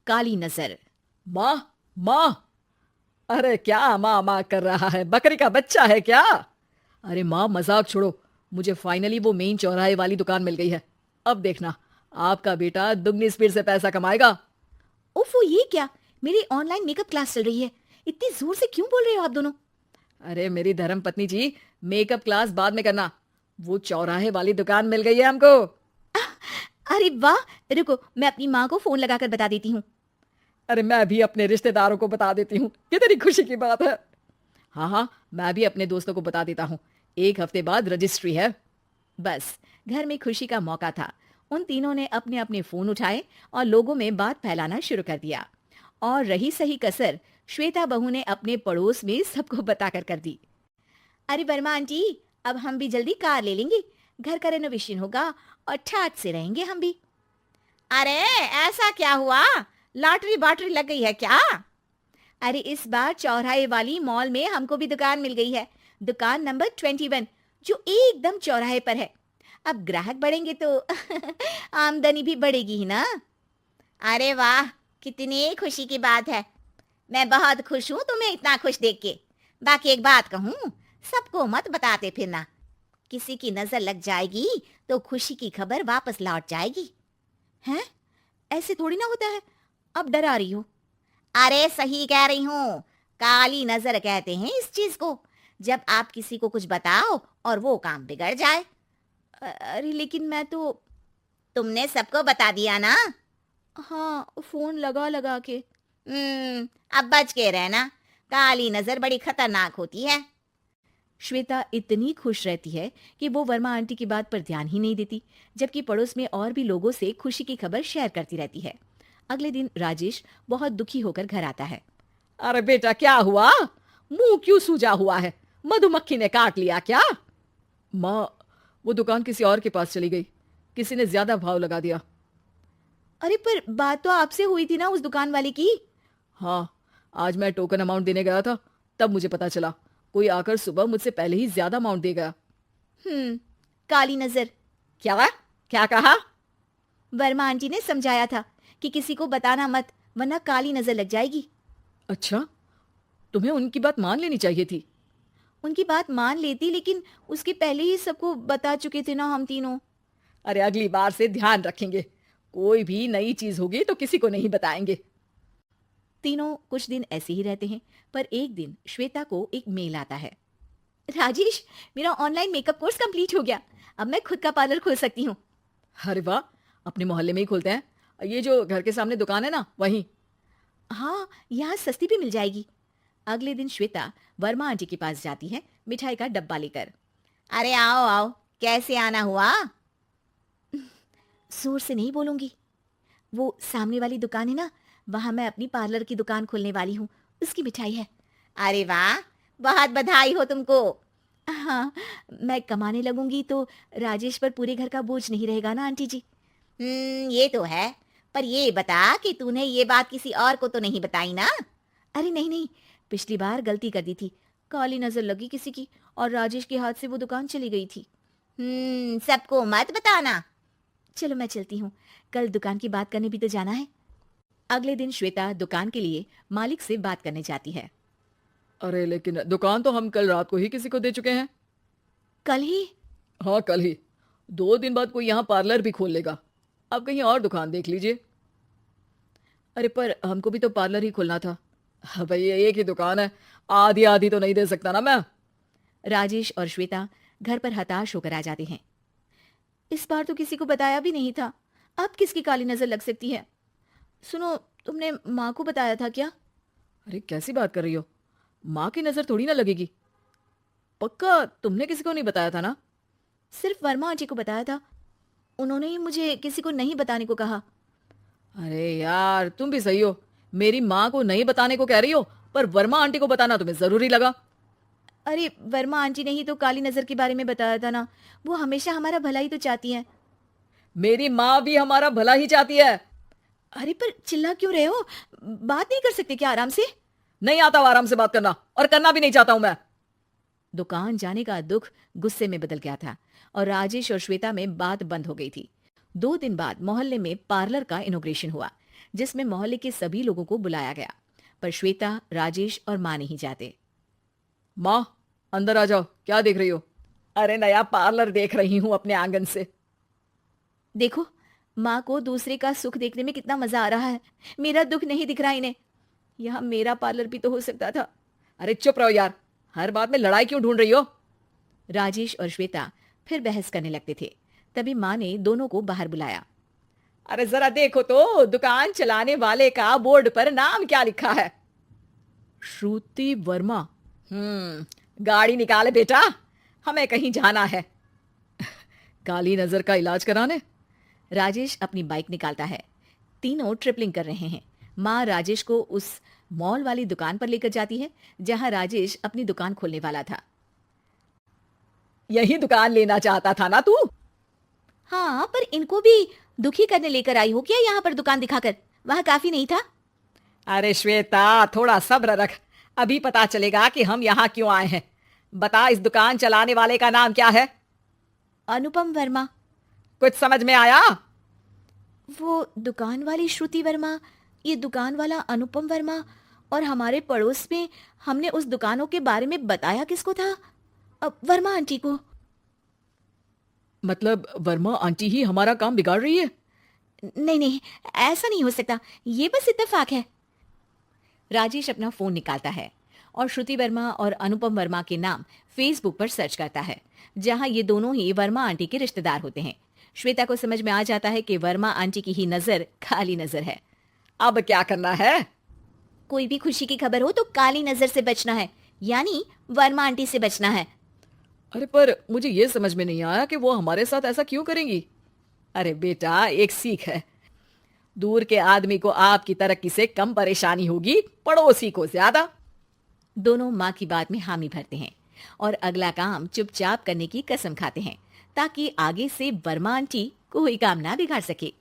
काली नजर। माँ, माँ, अरे क्या माँ माँ कर रहा है? बकरी का बच्चा है क्या? अरे माँ, मजाक छोड़ो। मुझे फाइनली वो मेन चौराहे वाली दुकान मिल गई है। अब देखना, आपका बेटा दुगनी स्पीड से पैसा कमाएगा। ओफो, ये क्या? मेरी ऑनलाइन मेकअप क्लास चल रही है, इतनी जोर से क्यों बोल रहे हो आप दोनों? अरे मेरी धर्म पत्नी जी, मेकअप क्लास बाद में करना। वो चौराहे वाली दुकान मिल गई है हमको। अरे वाह, रुको मैं अपनी माँ को फोन लगाकर बता देती हूँ। अरे मैं भी अपने रिश्तेदारों को बता देती हूँ, कितनी खुशी की बात है। हाँ हाँ, मैं भी अपने दोस्तों को बता देता हूँ। 1 हफ्ते बाद रजिस्ट्री है। बस, घर में खुशी का मौका था। उन तीनों ने अपने अपने फोन उठाए और लोगों में बात फैलाना शुरू कर दिया। और रही सही कसर श्वेता बहू ने अपने पड़ोस में सबको बताकर कर दी। अरे वर्मा आंटी, अब हम भी जल्दी कार ले लेंगे, घर का रेनोवेशन होगा और ठाट से रहेंगे हम भी। अरे ऐसा क्या हुआ? लॉटरी बाटरी लग गई है क्या? अरे इस बार चौराहे वाली मॉल में हमको भी दुकान मिल गई है, दुकान नंबर 21, जो एकदम चौराहे पर है। अब ग्राहक बढ़ेंगे तो आमदनी भी बढ़ेगी ही ना। अरे वाह, कितनी खुशी की बात है। मैं बहुत खुश हूँ तुम्हें इतना खुश देख के। बाकी एक बात कहूँ, सबको मत बताते फिरना, किसी की नजर लग जाएगी तो खुशी की खबर वापस लौट जाएगी। हैं? ऐसे थोड़ी ना होता है, अब डरा रही हो। अरे सही कह रही हूँ, काली नजर कहते हैं इस चीज को, जब आप किसी को कुछ बताओ और वो काम बिगड़ जाए। अरे लेकिन मैं तो। तुमने सबको बता दिया ना? हाँ, फोन लगा लगा के। अब बच के रहना, काली नजर बड़ी खतरनाक होती है। श्वेता इतनी खुश रहती है कि वो वर्मा आंटी की बात पर ध्यान ही नहीं देती, जबकि पड़ोस में और भी लोगों से खुशी की खबर शेयर करती रहती है। अगले दिन राजेश बहुत दुखी होकर घर आता है। अरे बेटा, क्या हुआ? मुंह क्यों सूजा हुआ है? मधुमक्खी ने काट लिया क्या? माँ, वो दुकान किसी और के पास चली गई। किसी ने ज्यादा भाव लगा दिया। अरे पर बात तो आपसे हुई थी ना उस दुकान वाले की। हाँ, आज मैं टोकन अमाउंट देने गया था, तब मुझे पता चला कोई आकर सुबह मुझसे पहले ही ज्यादा अमाउंट दे गया। काली नजर। क्या? क्या कहा? वर्मा आंटी ने समझाया था कि किसी को बताना मत, वरना काली नजर लग जाएगी। अच्छा, तुम्हें उनकी बात मान लेनी चाहिए थी। उनकी बात मान लेती, लेकिन उसके पहले ही सबको बता चुके थे ना हम तीनों। अरे अगली बार से ध्यान रखेंगे, कोई भी नई चीज होगी तो किसी को नहीं बताएंगे। तीनों कुछ दिन ऐसे ही रहते हैं, पर एक दिन श्वेता को एक मेल आता है। राजेश, मेरा ऑनलाइन मेकअप कोर्स कंप्लीट हो गया, अब मैं खुद का पार्लर खोल सकती हूँ। अरे वाह, अपने मोहल्ले में ही खोलते हैं। ये जो घर के सामने दुकान है ना, वहीं। हाँ, यहाँ सस्ती भी मिल जाएगी। अगले दिन श्वेता वर्मा आंटी के पास जाती है मिठाई का डब्बा लेकर। अरे आओ आओ, कैसे आना हुआ? जोर से नहीं बोलूंगी। वो सामने वाली दुकान है ना, वहां मैं अपनी पार्लर की दुकान खोलने वाली हूँ, उसकी मिठाई है। अरे वाह, बहुत बधाई हो तुमको। हाँ, मैं कमाने लगूंगी तो राजेश पर पूरे घर का बोझ नहीं रहेगा ना आंटी जी। ये तो है, पर ये बता कि तूने ये बात किसी और को तो नहीं बताई ना? अरे नहीं नहीं, पिछली बार गलती कर दी थी, काली नजर लगी किसी की और राजेश के हाथ से वो दुकान चली गई थी। सबको मत बताना। चलो मैं चलती हूँ, कल दुकान की बात करने भी तो जाना है। अगले दिन श्वेता दुकान के लिए मालिक से बात करने जाती है। अरे लेकिन दुकान तो हम कल रात को ही किसी को दे चुके हैं। कल ही? हाँ, कल ही। 2 दिन बाद कोई यहाँ पार्लर भी खोल लेगा। आप कहीं और दुकान देख लीजिए। अरे पर हमको भी तो पार्लर ही खोलना था। हाँ भाई, ये एक ही दुकान है, आधी आधी तो नहीं दे सकता ना मैं। राजेश और श्वेता घर पर हताश होकर आ जाते हैं। इस बार तो किसी को बताया भी नहीं था, अब किसकी काली नजर लग सकती है? सुनो, तुमने माँ को बताया था क्या? अरे कैसी बात कर रही हो? माँ की नजर थोड़ी ना लगेगी। पक्का तुमने किसी को नहीं बताया था ना? सिर्फ वर्मा आंटी को बताया था, उन्होंने ही मुझे किसी को नहीं बताने को कहा। अरे यार, तुम भी सही हो। मेरी माँ को नहीं बताने को कह रही हो, पर वर्मा आंटी को बताना तुम्हें जरूरी लगा। अरे वर्मा आंटी ने ही तो काली नजर के बारे में बताया था ना, वो हमेशा हमारा भला ही तो चाहती है। मेरी माँ भी हमारा भला ही चाहती है। अरे पर चिल्ला क्यों रहे हो? बात नहीं कर सकते क्या आराम से? नहीं आता आराम से बात करना, और करना भी नहीं चाहता हूं मैं। दुकान जाने का दुख गुस्से में बदल गया था और राजेश और श्वेता में बात बंद हो गई थी। 2 दिन बाद मोहल्ले में पार्लर का इनॉग्रेशन हुआ, जिसमें मोहल्ले के सभी लोगों को बुलाया गया, पर श्वेता, राजेश और माँ नहीं जाते। माँ, अंदर आ जाओ, क्या देख रही हो? अरे नया पार्लर देख रही हूँ अपने आंगन से। देखो, माँ को दूसरे का सुख देखने में कितना मजा आ रहा है। मेरा दुख नहीं दिख रहा इन्हें। यहाँ मेरा पार्लर भी तो हो सकता था। अरे चुप रहो यार, हर बात में लड़ाई क्यों ढूंढ रही हो? राजेश और श्वेता फिर बहस करने लगते थे। तभी माँ ने दोनों को बाहर बुलाया। अरे जरा देखो तो, दुकान चलाने वाले का बोर्ड पर नाम क्या लिखा है? श्रुति वर्मा। गाड़ी निकाले बेटा, हमें कहीं जाना है। काली नजर का इलाज कराने? राजेश अपनी बाइक निकालता है। तीनों ट्रिपलिंग कर रहे हैं। माँ राजेश को उस मॉल वाली दुकान पर लेकर जाती है जहां राजेश अपनी दुकान खोलने वाला था। यही दुकान लेना चाहता था ना तू? हाँ, पर इनको भी दुखी करने लेकर आई हो क्या यहाँ पर दुकान दिखाकर? वहाँ काफी नहीं था? अरे श्वेता, थोड़ा सब्र रख, अभी पता चलेगा कि हम यहाँ क्यों आए हैं। बता, इस दुकान चलाने वाले का नाम क्या है? अनुपम वर्मा। कुछ समझ में आया? वो दुकान वाली श्रुति वर्मा, ये दुकान वाला अनुपम वर्मा, और हमारे पड़ोस में हमने उस दुकानों के बारे में बताया किसको था? वर्मा आंटी को। मतलब वर्मा आंटी ही हमारा काम बिगाड़ रही है? नहीं नहीं, ऐसा नहीं हो सकता, ये बस इत्तेफाक है। राजेश अपना फोन निकालता है और श्रुति वर्मा और अनुपम वर्मा के नाम फेसबुक पर सर्च करता है, जहां ये दोनों ही वर्मा आंटी के रिश्तेदार होते हैं। श्वेता को समझ में आ जाता है कि वर्मा आंटी की ही नजर काली नजर है। अब क्या करना है? कोई भी खुशी की खबर हो तो काली नजर से बचना है, यानी वर्मा आंटी से बचना है। अरे पर मुझे ये समझ में नहीं आया कि वो हमारे साथ ऐसा क्यों करेंगी? अरे बेटा, एक सीख है, दूर के आदमी को आपकी तरक्की से कम परेशानी होगी, पड़ोसी को ज्यादा। दोनों माँ की बात में हामी भरते हैं और अगला काम चुपचाप करने की कसम खाते हैं, ताकि आगे से वर्मा आंटी कोई काम ना बिगाड़ सके।